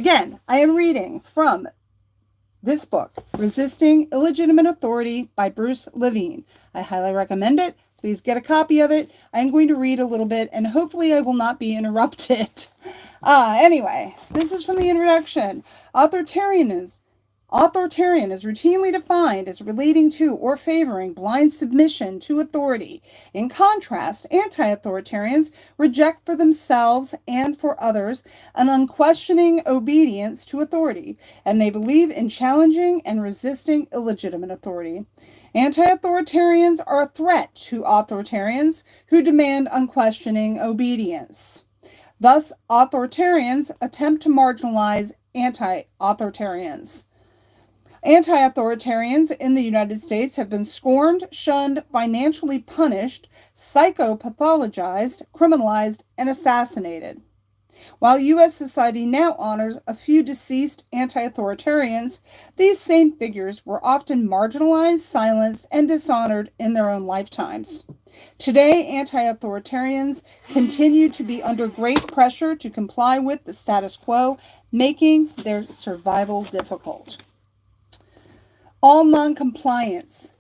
Again, I am reading from this book, Resisting Illegitimate Authority by Bruce Levine. I highly recommend it. Please get a copy of it. I'm going to read a little bit, and hopefully I will not be interrupted. Anyway, this is from the introduction. Authoritarian is routinely defined as relating to or favoring blind submission to authority. In contrast, anti-authoritarians reject for themselves and for others an unquestioning obedience to authority, and they believe in challenging and resisting illegitimate authority. Anti-authoritarians are a threat to authoritarians who demand unquestioning obedience. Thus, authoritarians attempt to marginalize anti-authoritarians. Anti-authoritarians in the United States have been scorned, shunned, financially punished, psychopathologized, criminalized, and assassinated. While U.S. society now honors a few deceased anti-authoritarians, these same figures were often marginalized, silenced, and dishonored in their own lifetimes. Today, anti-authoritarians continue to be under great pressure to comply with the status quo, making their survival difficult. All noncompliance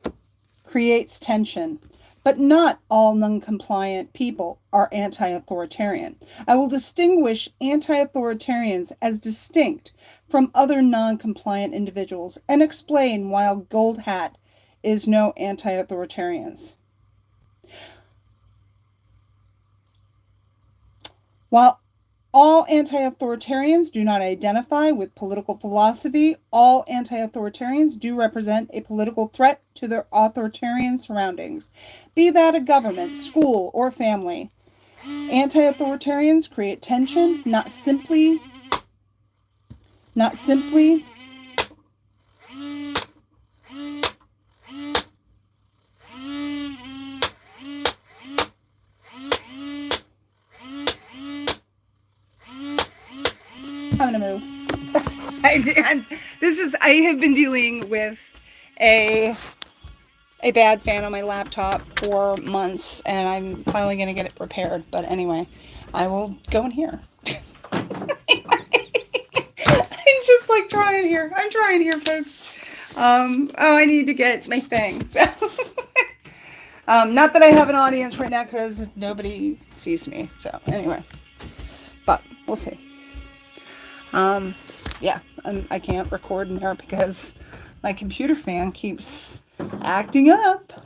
creates tension, but not all noncompliant people are anti-authoritarian. I will distinguish anti-authoritarians as distinct from other non-compliant individuals and explain why Gold Hat is no anti-authoritarians. While all anti-authoritarians do not identify with political philosophy, all anti-authoritarians do represent a political threat to their authoritarian surroundings, be that a government, school, or family. Anti-authoritarians create tension, not simply I'm gonna move. I have been dealing with a bad fan on my laptop for months, and I'm finally gonna get it repaired. But anyway, I will go in here. I'm just like trying here. I'm trying here, folks. I need to get my things. Not that I have an audience right now because nobody sees me. So anyway, but we'll see. I can't record in there because my computer fan keeps acting up.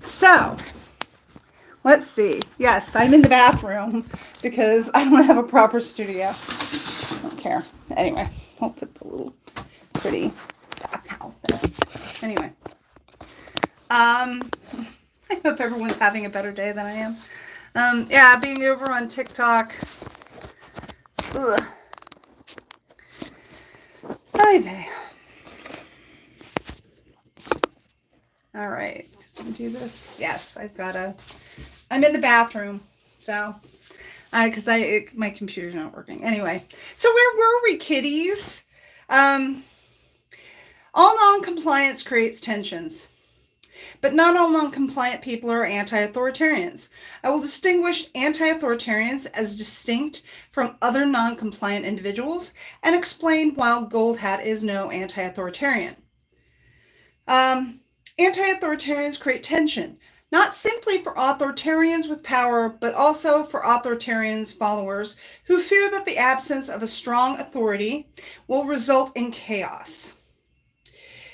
So, let's see. Yes, I'm in the bathroom because I don't have a proper studio. I don't care. Anyway, I'll put the little pretty bath towel there. Anyway. I hope everyone's having a better day than I am. Being over on TikTok. Ugh. All right, let's do this. Yes, I'm in the bathroom, so, because my computer's not working. Anyway, so where were we, kiddies? All non-compliance creates tensions. But not all non-compliant people are anti-authoritarians. I will distinguish anti-authoritarians as distinct from other non-compliant individuals and explain why Gold Hat is no anti-authoritarian. Anti-authoritarians create tension, not simply for authoritarians with power, but also for authoritarians' followers who fear that the absence of a strong authority will result in chaos.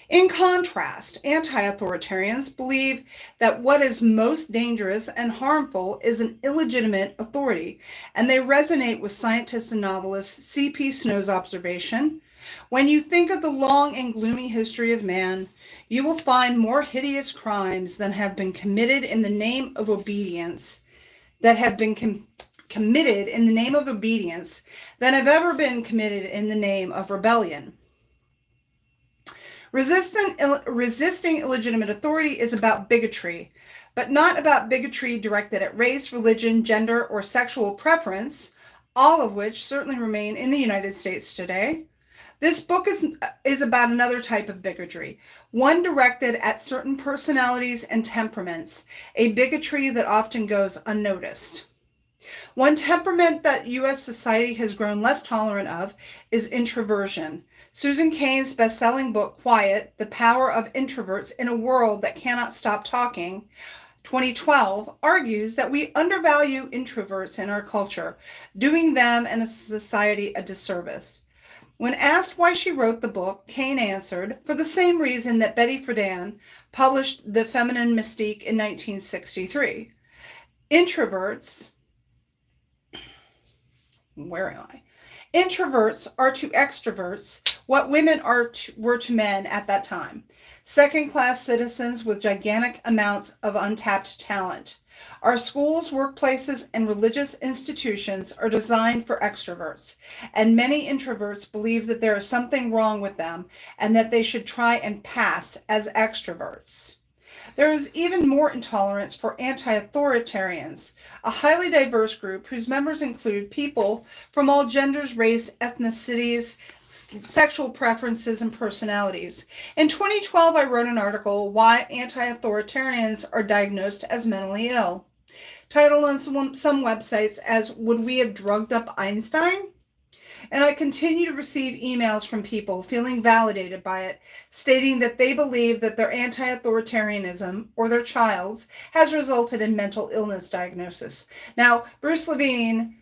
In contrast, anti-authoritarians believe that what is most dangerous and harmful is an illegitimate authority, and they resonate with scientist and novelist C.P. Snow's observation: when you think of the long and gloomy history of man, you will find more hideous crimes than have been committed in the name of obedience, than have ever been committed in the name of rebellion. Resisting illegitimate authority is about bigotry, but not about bigotry directed at race, religion, gender, or sexual preference, all of which certainly remain in the United States today. This book is about another type of bigotry, one directed at certain personalities and temperaments, a bigotry that often goes unnoticed. One temperament that U.S. society has grown less tolerant of is introversion. Susan Cain's best-selling book, Quiet, The Power of Introverts in a World That Cannot Stop Talking, 2012, argues that we undervalue introverts in our culture, doing them and the society a disservice. When asked why she wrote the book, Cain answered, for the same reason that Betty Friedan published The Feminine Mystique in 1963. Introverts, where am I? Introverts are to extroverts what women were to men at that time. Second-class citizens with gigantic amounts of untapped talent. Our schools, workplaces, and religious institutions are designed for extroverts, and many introverts believe that there is something wrong with them and that they should try and pass as extroverts. There is even more intolerance for anti-authoritarians, a highly diverse group whose members include people from all genders, race, ethnicities, sexual preferences, and personalities. In 2012, I wrote an article, Why Anti-Authoritarians Are Diagnosed as Mentally Ill, titled on some websites as Would We Have Drugged Up Einstein? And I continue to receive emails from people feeling validated by it, stating that they believe that their anti-authoritarianism or their child's has resulted in mental illness diagnosis. Now, Bruce Levine,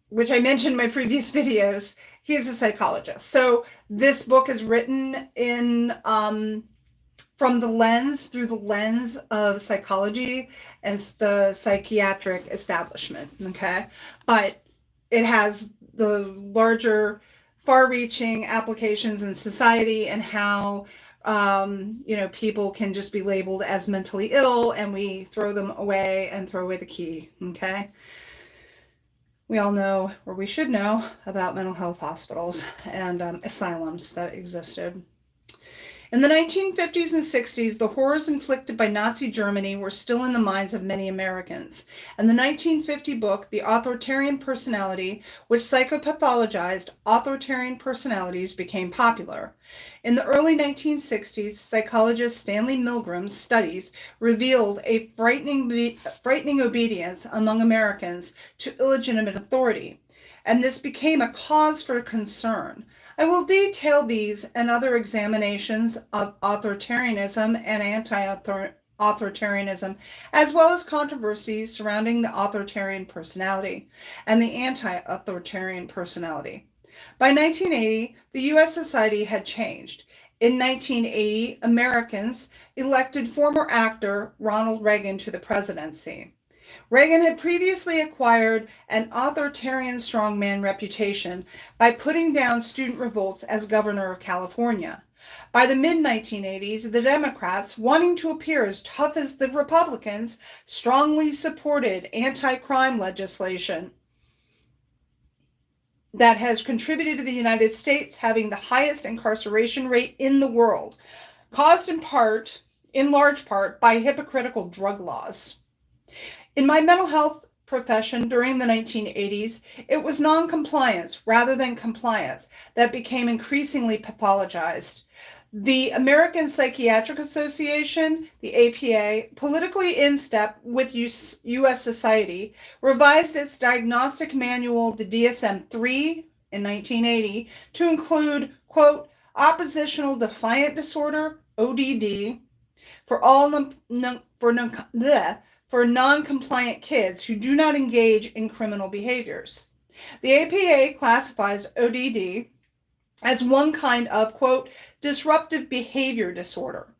which I mentioned in my previous videos, he is a psychologist. So this book is written in through the lens of psychology and the psychiatric establishment, okay? But it has the larger, far-reaching applications in society and how, people can just be labeled as mentally ill and we throw them away and throw away the key, okay? We all know, or we should know, about mental health hospitals and asylums that existed. In the 1950s and 60s, the horrors inflicted by Nazi Germany were still in the minds of many Americans, and the 1950 book, The Authoritarian Personality, which psychopathologized authoritarian personalities, became popular. In the early 1960s, psychologist Stanley Milgram's studies revealed a frightening obedience among Americans to illegitimate authority, and this became a cause for concern. I will detail these and other examinations of authoritarianism and anti-authoritarianism, as well as controversies surrounding the authoritarian personality and the anti-authoritarian personality. By 1980, the U.S. society had changed. In 1980, Americans elected former actor Ronald Reagan to the presidency. Reagan had previously acquired an authoritarian strongman reputation by putting down student revolts as governor of California. By the mid-1980s, the Democrats, wanting to appear as tough as the Republicans, strongly supported anti-crime legislation that has contributed to the United States having the highest incarceration rate in the world, caused in large part, by hypocritical drug laws. In my mental health profession during the 1980s, it was non-compliance rather than compliance that became increasingly pathologized. The American Psychiatric Association, the APA, politically in step with U.S. society, revised its diagnostic manual, the DSM-3, in 1980 to include, quote, oppositional defiant disorder, ODD, for non-compliant kids who do not engage in criminal behaviors. The APA classifies ODD as one kind of, quote, disruptive behavior disorder.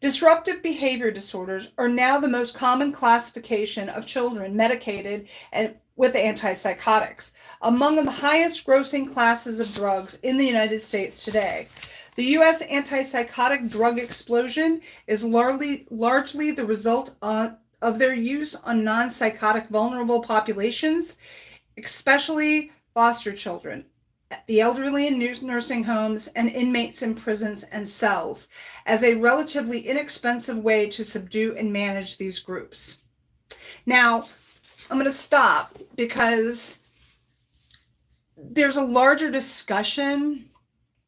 Disruptive behavior disorders are now the most common classification of children medicated with antipsychotics, among the highest grossing classes of drugs in the United States today. The U.S. antipsychotic drug explosion is largely the result of their use on non-psychotic vulnerable populations, especially foster children, the elderly in nursing homes, and inmates in prisons and cells, as a relatively inexpensive way to subdue and manage these groups. Now, I'm going to stop because there's a larger discussion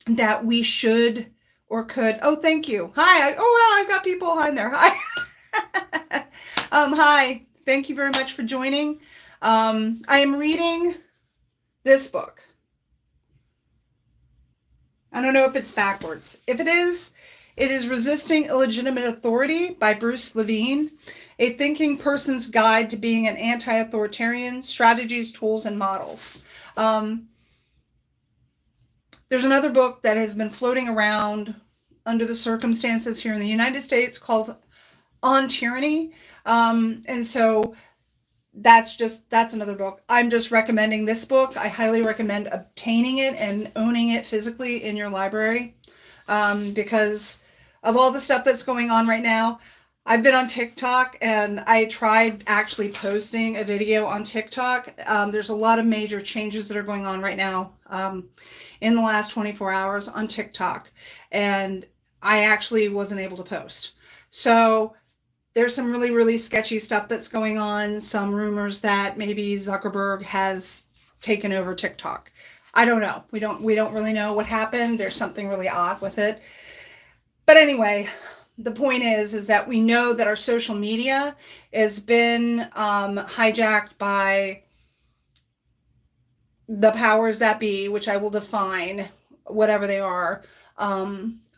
that we should or could. Oh, thank you. Hi. Oh, wow, I've got people on there. Hi. Hi. Thank you very much for joining. I am reading this book. I don't know if it's backwards. If it is Resisting Illegitimate Authority by Bruce Levine, A Thinking Person's Guide to Being an Anti-Authoritarian, Strategies, Tools, and Models. There's another book that has been floating around under the circumstances here in the United States called On Tyranny. And so that's another book. I'm just recommending this book. I highly recommend obtaining it and owning it physically in your library, because of all the stuff that's going on right now. I've been on TikTok and I tried actually posting a video on TikTok. There's a lot of major changes that are going on right now in the last 24 hours on TikTok, and I actually wasn't able to post. So there's some really, really sketchy stuff that's going on. Some rumors that maybe Zuckerberg has taken over TikTok. I don't know. We don't really know what happened. There's something really odd with it. But anyway, the point is that we know that our social media has been hijacked by the powers that be, which I will define, whatever they are,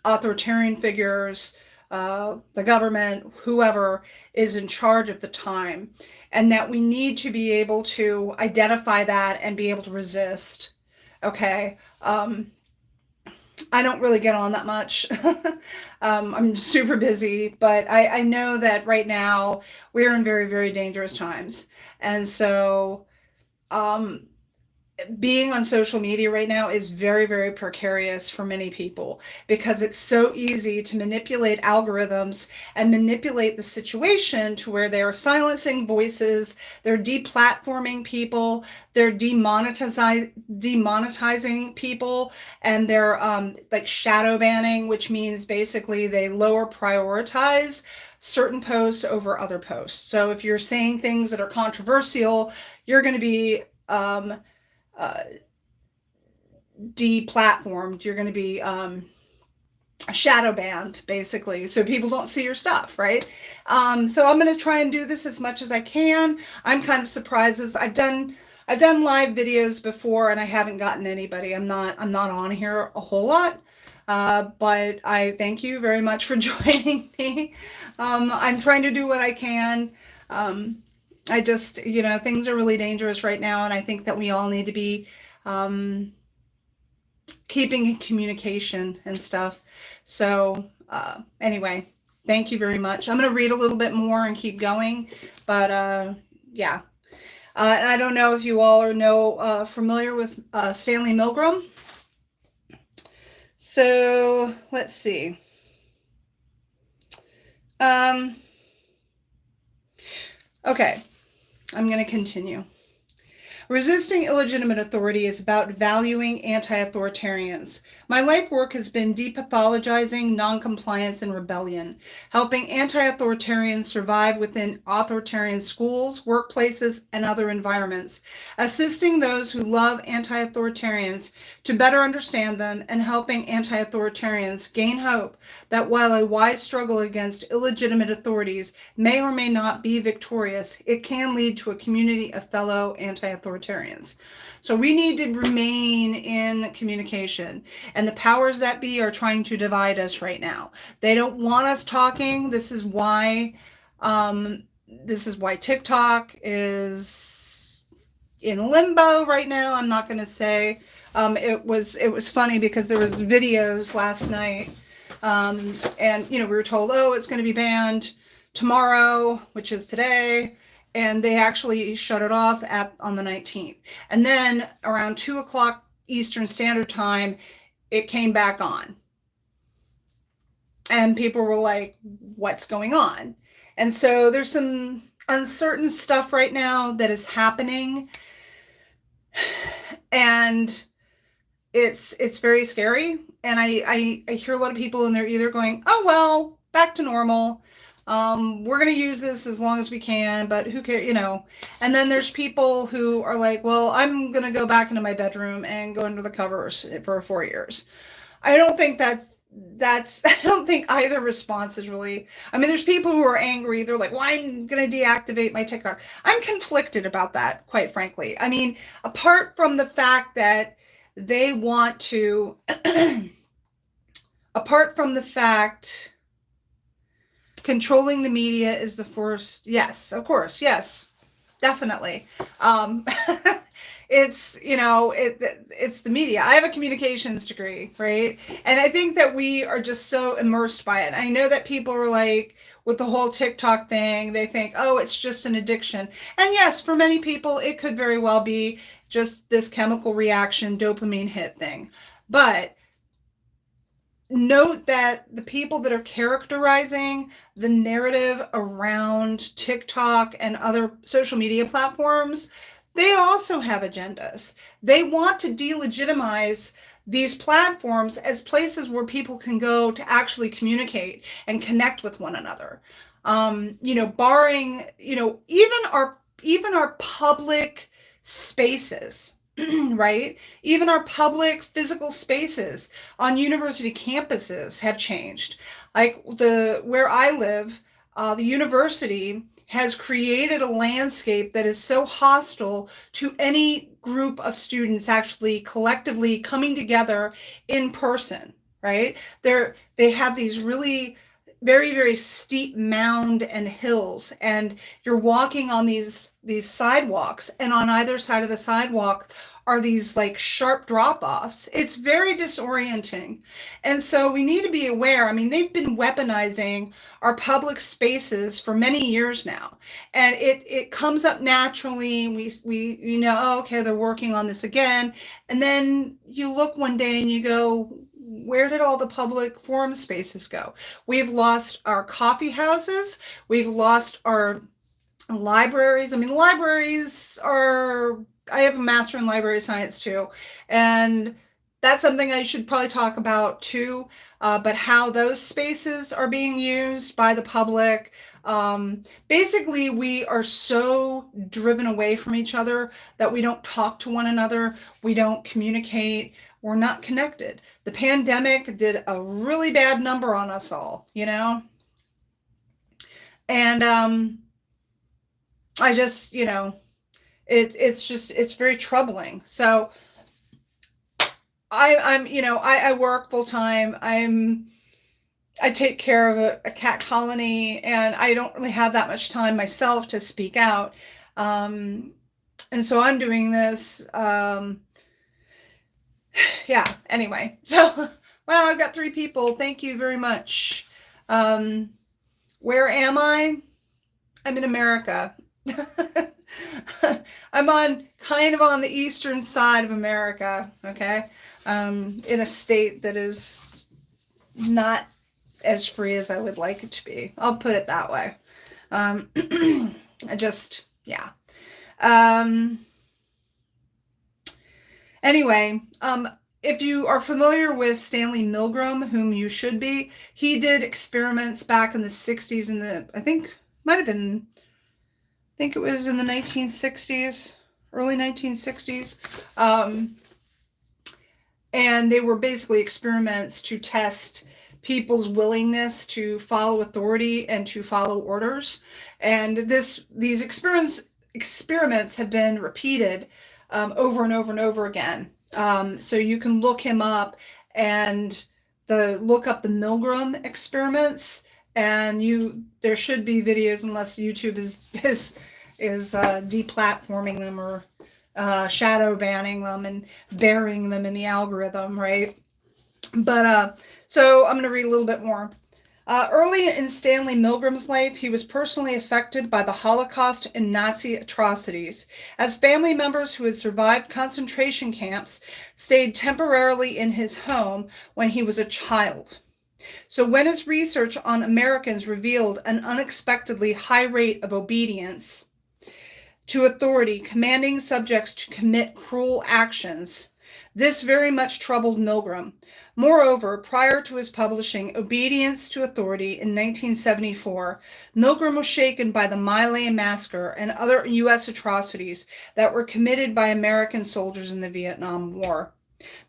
authoritarian figures, the government, whoever is in charge at the time, and that we need to be able to identify that and be able to resist. Okay. I don't really get on that much. I'm super busy, but I know that right now we're in very, very dangerous times. And so, being on social media right now is very, very precarious for many people, because it's so easy to manipulate algorithms and manipulate the situation to where they're silencing voices, they're deplatforming people, they're demonetizing people, and they're like shadow banning, which means basically they lower prioritize certain posts over other posts. So if you're saying things that are controversial, you're going to be deplatformed. You're going to be shadow banned, basically, so people don't see your stuff, right? So I'm going to try and do this as much as I can. I'm kind of surprised, as I've done live videos before and I haven't gotten anybody. I'm not on here a whole lot, but I thank you very much for joining me. I'm trying to do what I can. I just, things are really dangerous right now, and I think that we all need to be keeping in communication and stuff. So anyway, thank you very much. I'm going to read a little bit more and keep going, but yeah. I don't know if you all are familiar with Stanley Milgram. So let's see. Okay. I'm going to continue. Resisting illegitimate authority is about valuing anti-authoritarians. My life work has been depathologizing noncompliance and rebellion, helping anti-authoritarians survive within authoritarian schools, workplaces, and other environments, assisting those who love anti-authoritarians to better understand them, and helping anti-authoritarians gain hope that while a wise struggle against illegitimate authorities may or may not be victorious, it can lead to a community of fellow anti-authoritarians. So we need to remain in communication, and the powers that be are trying to divide us right now. They don't want us talking. This is why TikTok is in limbo right now. I'm not going to say. It was funny because there was videos last night, and we were told, oh, it's going to be banned tomorrow, which is today. And they actually shut it off on the 19th. And then around 2 o'clock Eastern Standard Time, it came back on. And people were like, what's going on? And so there's some uncertain stuff right now that is happening. And it's very scary. And I hear a lot of people, and they're either going, oh, well, back to normal. We're going to use this as long as we can, but who cares, and then there's people who are like, well, I'm going to go back into my bedroom and go under the covers for 4 years. I don't think I don't think either response is really, I mean, there's people who are angry. They're like, well, I'm going to deactivate my TikTok. I'm conflicted about that, quite frankly. I mean, apart from the fact that they want to, apart from the fact controlling the media is the first, yes, of course, yes, definitely. It's, it's the media. I have a communications degree, right? And I think that we are just so immersed by it. I know that people are like, with the whole TikTok thing, they think, oh, it's just an addiction. And yes, for many people, it could very well be just this chemical reaction, dopamine hit thing. But note that the people that are characterizing the narrative around TikTok and other social media platforms, they also have agendas. They want to delegitimize these platforms as places where people can go to actually communicate and connect with one another. Barring, even our public spaces, right? Even our public physical spaces on university campuses have changed. Like where I live, the university has created a landscape that is so hostile to any group of students actually collectively coming together in person, right? They have these really very, very steep mound and hills, and you're walking on these sidewalks, and on either side of the sidewalk are these like sharp drop-offs. It's very disorienting. And so we need to be aware. I mean, they've been weaponizing our public spaces for many years now. And it comes up naturally. We know, oh, okay, they're working on this again. And then you look one day and you go, where did all the public forum spaces go? We've lost our coffee houses. We've lost our libraries. I mean, libraries are, I have a master in library science too, and that's something I should probably talk about too, but how those spaces are being used by the public. Basically, we are so driven away from each other that we don't talk to one another, we don't communicate, we're not connected. The pandemic did a really bad number on us all, and I just, it's very troubling. So I work full time. I take care of a cat colony, and I don't really have that much time myself to speak out. And so I'm doing this. Yeah, anyway. So, wow, I've got 3 people. Thank you very much. Where am I? I'm in America. I'm kind of on the eastern side of America, okay? In a state that is not as free as I would like it to be. I'll put it that way. Yeah. Anyway, if you are familiar with Stanley Milgram, whom you should be, he did experiments back in the 60s I think it was in the 1960s, early 1960s. And they were basically experiments to test people's willingness to follow authority and to follow orders. And these experiments have been repeated over and over and over again. So you can look him up and look up the Milgram experiments, and there should be videos, unless YouTube is deplatforming them or shadow banning them and burying them in the algorithm, right? But so I'm going to read a little bit more. Early in Stanley Milgram's life, he was personally affected by the Holocaust and Nazi atrocities, as family members who had survived concentration camps stayed temporarily in his home when he was a child. So when his research on Americans revealed an unexpectedly high rate of obedience to authority, commanding subjects to commit cruel actions, this very much troubled Milgram. Moreover, prior to his publishing Obedience to Authority in 1974, Milgram was shaken by the My Lai massacre and other U.S. atrocities that were committed by American soldiers in the Vietnam War.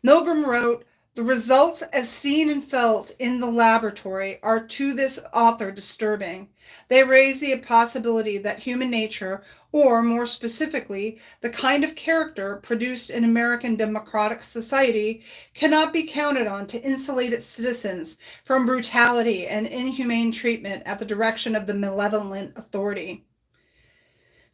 Milgram wrote, The results as seen and felt in the laboratory are to this author disturbing. They raise the possibility that human nature, or more specifically, the kind of character produced in American democratic society, cannot be counted on to insulate its citizens from brutality and inhumane treatment at the direction of the malevolent authority.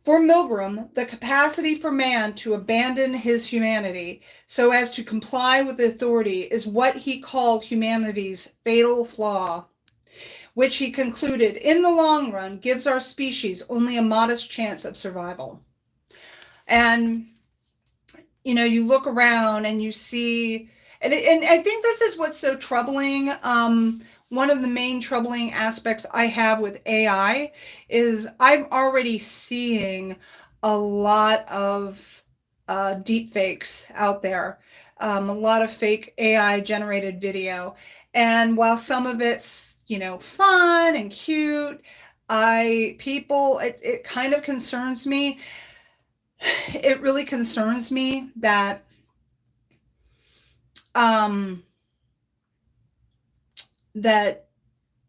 For Milgram, the capacity for man to abandon his humanity so as to comply with authority is what he called humanity's fatal flaw, which he concluded in the long run gives our species only a modest chance of survival. And, you look around and you see, and I think this is what's so troubling. One of the main troubling aspects I have with AI is I'm already seeing a lot of deep fakes out there, a lot of fake AI generated video. And while some of it's, fun and cute, it kind of concerns me. It really concerns me that that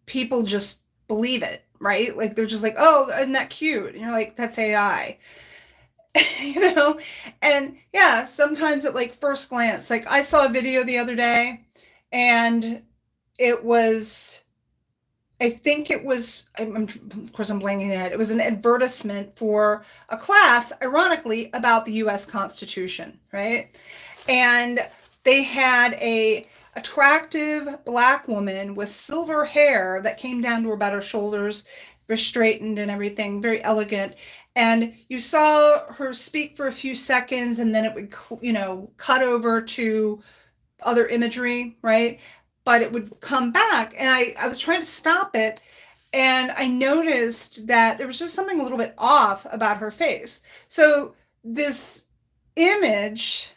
people just believe it, right? Like they're just like, oh, isn't that cute? And you're like, that's AI. And yeah, sometimes at like first glance, like I saw a video the other day and it was, I think it was, of course I'm blanking it. It was an advertisement for a class, ironically, about the US Constitution, right? And they had a attractive Black woman with silver hair that came down to about her shoulders, very straightened and everything, very elegant. And you saw her speak for a few seconds and then it would, cut over to other imagery, right? But it would come back and I was trying to stop it and I noticed that there was just something a little bit off about her face. So this image,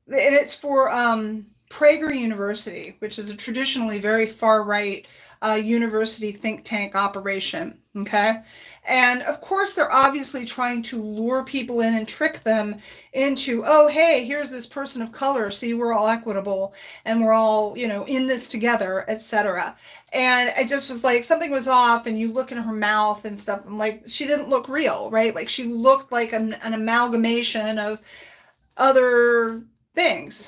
and it's for Prager University, which is a traditionally very far-right university think tank operation, okay? And of course, they're obviously trying to lure people in and trick them into, oh, hey, here's this person of color, see, we're all equitable, and we're all, in this together, etc. And I just was like, something was off, and you look in her mouth and stuff, I'm like, she didn't look real, right? Like, she looked like an amalgamation of other things.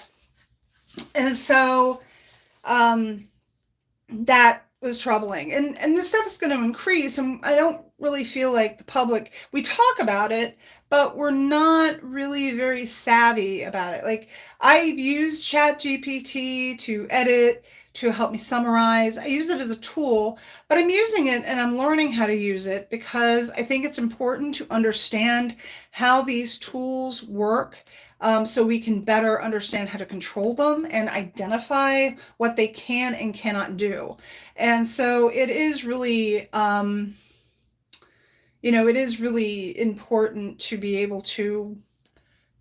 And so that was troubling. And this stuff is going to increase. And I don't really feel like the public, we talk about it, but we're not really very savvy about it. Like I've used ChatGPT to edit, to help me summarize. I use it as a tool, but I'm using it and I'm learning how to use it because I think it's important to understand how these tools work so we can better understand how to control them and identify what they can and cannot do. And so it is really, it is really important to be able to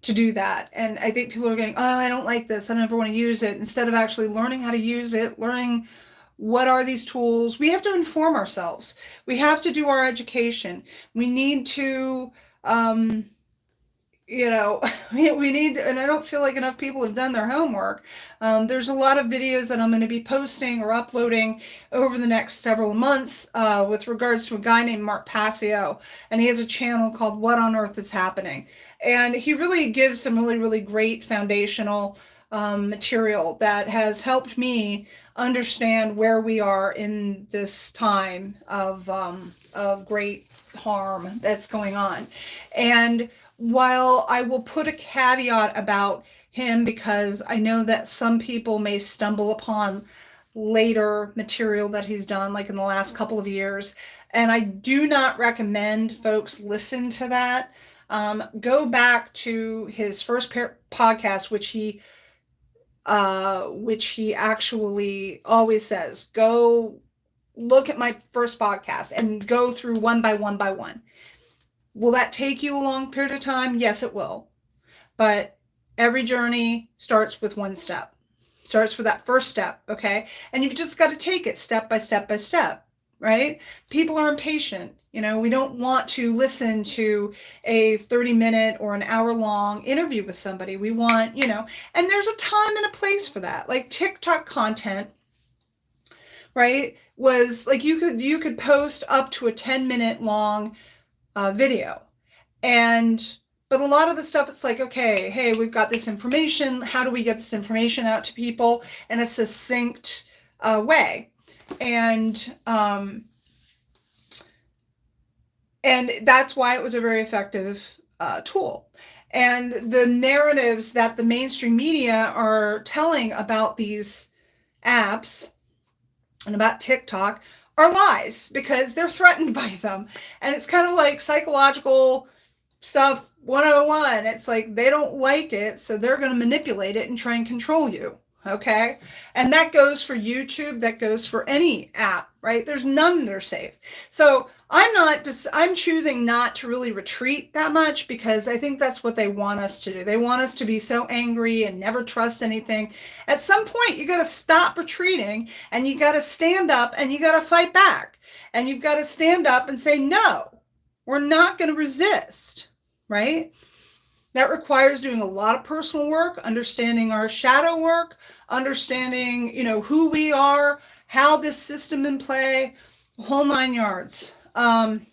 do that. And I think people are going, oh, I don't like this, I never want to use it, instead of actually learning how to use it, learning what are these tools. We have to inform ourselves. We have to do our education. We need to, we need, and I don't feel like enough people have done their homework. There's a lot of videos that I'm going to be posting or uploading over the next several months with regards to a guy named Mark Passio, and he has a channel called What on Earth is Happening? And he really gives some really, really great foundational material that has helped me understand where we are in this time of great harm that's going on. And while I will put a caveat about him because I know that some people may stumble upon later material that he's done, like in the last couple of years, and I do not recommend folks listen to that. Go back to his first podcast, which he actually always says, go look at my first podcast and go through one by one by one. Will that take you a long period of time? Yes, it will. But every journey starts with one step. Starts with that first step, okay? And you've just got to take it step by step by step, right? People are impatient. You know, we don't want to listen to a 30-minute or an hour-long interview with somebody. We want, you know, and there's a time and a place for that. Like TikTok content, right, was like you could post up to a 10-minute long video. But a lot of the stuff, it's like, okay, hey, we've got this information. How do we get this information out to people in a succinct way? And that's why it was a very effective tool. And the narratives that the mainstream media are telling about these apps and about TikTok are lies, because they're threatened by them. And it's kind of like psychological stuff 101. It's like they don't like it, so they're going to manipulate it and try and control you. Okay. And that goes for YouTube. That goes for any app, right? There's none that are safe. So I'm choosing not to really retreat that much, because I think that's what they want us to do. They want us to be so angry and never trust anything. At some point, you got to stop retreating, and you got to stand up, and you got to fight back, and you've got to stand up and say, no, we're not going to resist, right? That requires doing a lot of personal work, understanding our shadow work, understanding, you know, who we are, how this system in play, the whole 9 yards. I'm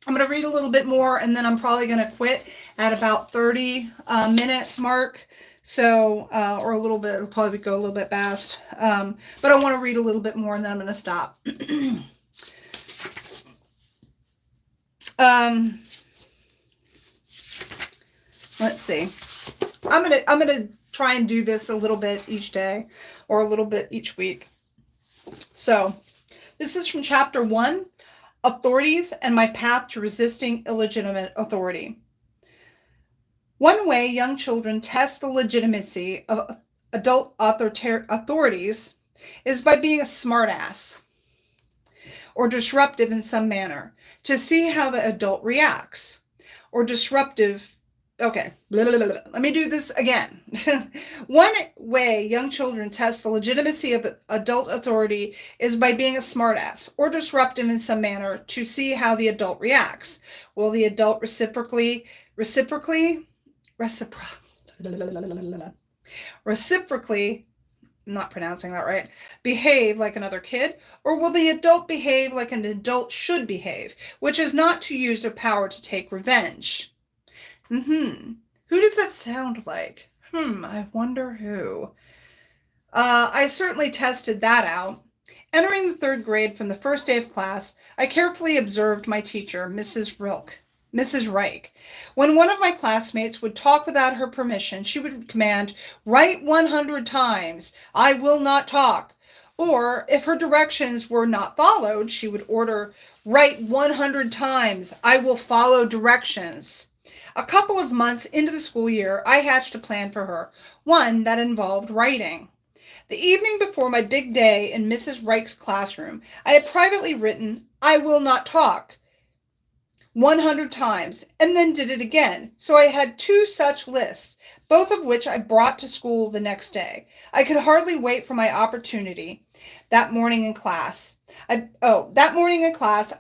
going to read a little bit more, and then I'm probably going to quit at about 30-minute mark. So, or a little bit, it'll probably go a little bit fast. But I want to read a little bit more, and then I'm going to stop. Let's see. I'm gonna try and do this a little bit each day, or a little bit each week. So this is from chapter 1, Authorities and My Path to Resisting Illegitimate Authority. One way young children test the legitimacy of adult authorities is by being a smartass or disruptive in some manner to see how the adult reacts, or disruptive. Okay, let me do this again. One way young children test the legitimacy of adult authority is by being a smartass or disruptive in some manner to see how the adult reacts. Will the adult reciprocally, not pronouncing that right, behave like another kid? Or will the adult behave like an adult should behave, which is not to use their power to take revenge? Who does that sound like? I wonder who. I certainly tested that out. Entering the 3rd grade from the first day of class, I carefully observed my teacher, Mrs. Reich. When one of my classmates would talk without her permission, she would command, "Write 100 times, I will not talk." Or if her directions were not followed, she would order, "Write 100 times, I will follow directions." A couple of months into the school year, I hatched a plan for her, one that involved writing. The evening before my big day in Mrs. Reich's classroom, I had privately written, "I will not talk," 100 times, and then did it again. So I had 2 such lists, both of which I brought to school the next day. I could hardly wait for my opportunity. That morning in class, I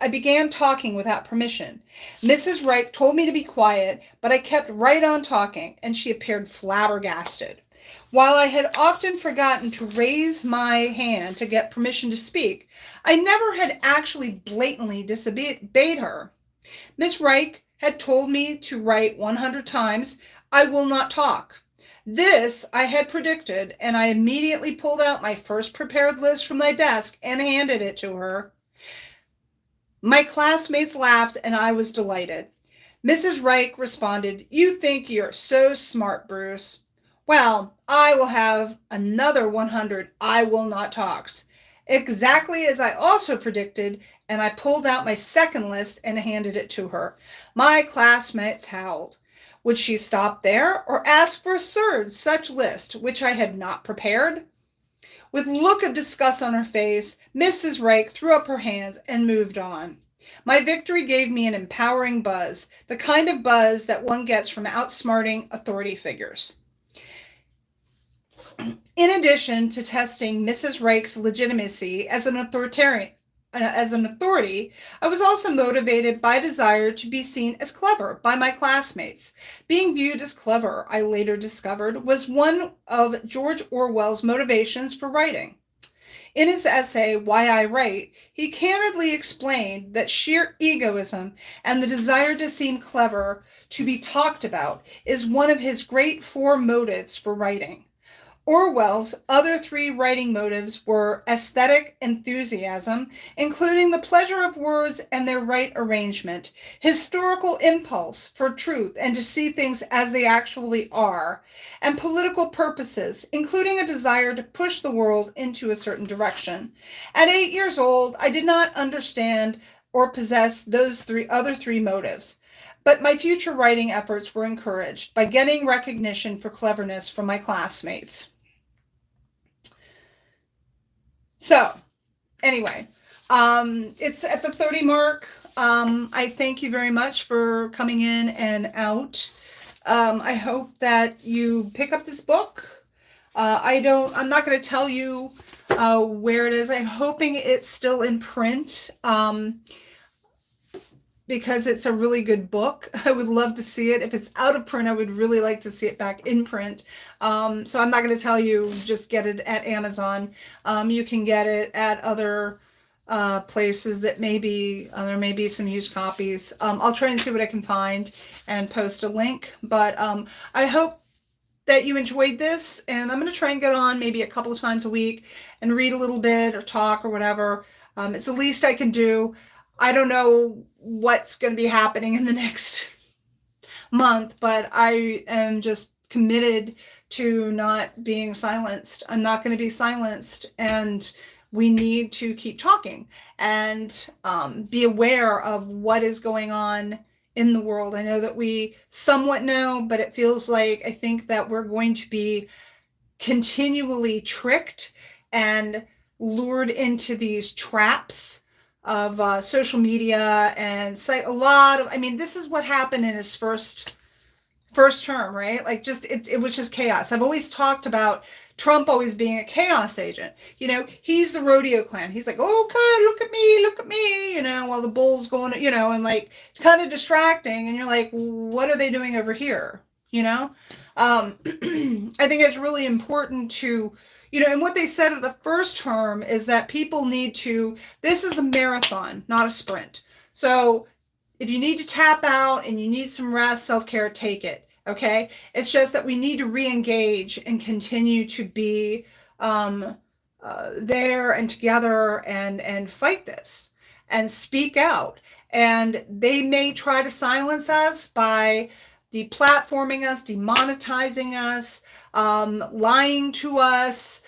began talking without permission. Mrs. Reich told me to be quiet, but I kept right on talking, and she appeared flabbergasted. While I had often forgotten to raise my hand to get permission to speak, I never had actually blatantly disobeyed her. Miss Reich had told me to write 100 times, "I will not talk." This I had predicted, and I immediately pulled out my first prepared list from my desk and handed it to her. My classmates laughed, and I was delighted. Mrs. Reich responded, "You think you're so smart, Bruce. Well, I will have another 100 I will not talks." Exactly as I also predicted, and I pulled out my second list and handed it to her. My classmates howled. Would she stop there or ask for a third such list, which I had not prepared? With a look of disgust on her face, Mrs. Reich threw up her hands and moved on. My victory gave me an empowering buzz, the kind of buzz that one gets from outsmarting authority figures. In addition to testing Mrs. Reich's legitimacy as an authoritarian, as an authority, I was also motivated by a desire to be seen as clever by my classmates. Being viewed as clever, I later discovered, was one of George Orwell's motivations for writing. In his essay, Why I Write, he candidly explained that sheer egoism and the desire to seem clever, to be talked about, is one of his great four motives for writing. Orwell's other three writing motives were aesthetic enthusiasm, including the pleasure of words and their right arrangement, historical impulse for truth and to see things as they actually are, and political purposes, including a desire to push the world into a certain direction. At 8 years old, I did not understand or possess those other three motives. But my future writing efforts were encouraged by getting recognition for cleverness from my classmates. So, anyway, it's at the 30 mark. I thank you very much for coming in and out. I hope that you pick up this book. I'm not going to tell you where it is. I'm hoping it's still in print. Because it's a really good book. I would love to see it. If it's out of print, I would really like to see it back in print. So I'm not going to tell you just get it at Amazon. You can get it at other places that there may be some used copies. I'll try and see what I can find and post a link. But I hope that you enjoyed this, and I'm going to try and get on maybe a couple of times a week and read a little bit or talk or whatever. It's the least I can do. I don't know what's going to be happening in the next month, but I am just committed to not being silenced. I'm not going to be silenced, and we need to keep talking and be aware of what is going on in the world. I know that we somewhat know, but it feels like I think that we're going to be continually tricked and lured into these traps of social media and this is what happened in his first term, right? Like it was just chaos. I've always talked about Trump always being a chaos agent. He's the rodeo clown. He's like, oh God, look at me, while the bull's going, and like kind of distracting. And you're like, what are they doing over here? I think it's really important to, and what they said at the first term is that people need to, this is a marathon, not a sprint. So if you need to tap out and you need some rest, self-care, take it. Okay. It's just that we need to re-engage and continue to be there and together and fight this and speak out. And they may try to silence us by deplatforming us, demonetizing us, lying to us,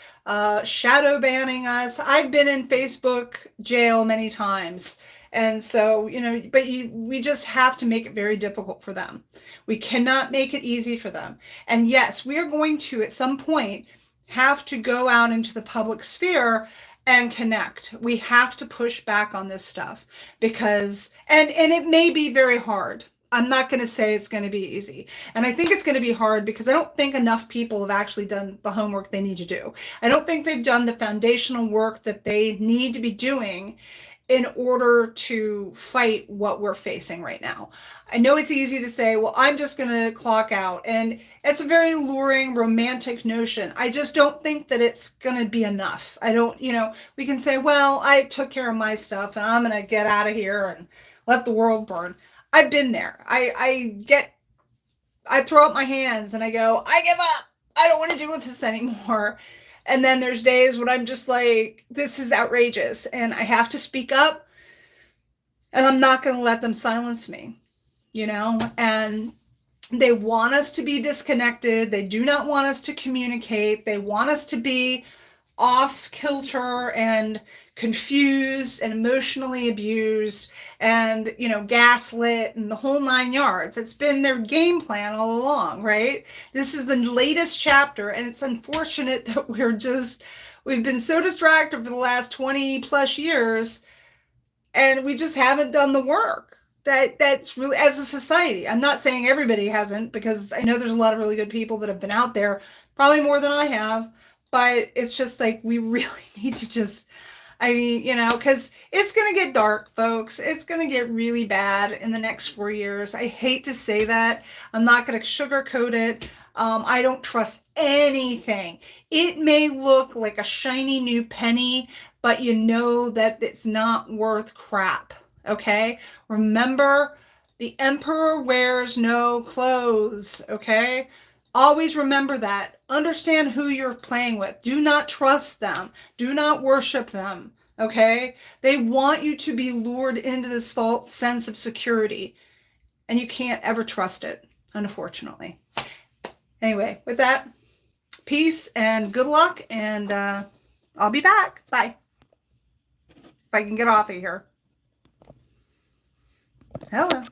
shadow banning us. I've been in Facebook jail many times. And so, we just have to make it very difficult for them. We cannot make it easy for them. And yes, we are going to, at some point, have to go out into the public sphere and connect. We have to push back on this stuff because, and it may be very hard. I'm not going to say it's going to be easy. And I think it's going to be hard because I don't think enough people have actually done the homework they need to do. I don't think they've done the foundational work that they need to be doing in order to fight what we're facing right now. I know it's easy to say, well, I'm just going to clock out. And it's a very luring, romantic notion. I just don't think that it's going to be enough. I don't, we can say, well, I took care of my stuff and I'm going to get out of here and let the world burn. I've been there. I throw up my hands and I go, I give up. I don't want to deal with this anymore. And then there's days when I'm just like, this is outrageous and I have to speak up and I'm not going to let them silence me, and they want us to be disconnected. They do not want us to communicate. They want us to be off kilter and confused and emotionally abused and, gaslit and the whole 9 yards. It's been their game plan all along, right? This is the latest chapter, and it's unfortunate that we've been so distracted for the last 20 plus years, and we just haven't done the work that's really, as a society. I'm not saying everybody hasn't, because I know there's a lot of really good people that have been out there, probably more than I have. But it's just like, we really need to just, I mean, because it's going to get dark, folks. It's going to get really bad in the next 4 years. I hate to say that. I'm not going to sugarcoat it. I don't trust anything. It may look like a shiny new penny, but you know that it's not worth crap. Okay? Remember, the emperor wears no clothes. Okay? Always remember that. Understand who you're playing with. Do not trust them. Do not worship them. Okay? They want you to be lured into this false sense of security, and you can't ever trust it, unfortunately. Anyway, with that, peace and good luck, and I'll be back. Bye. If I can get off of here. Hello.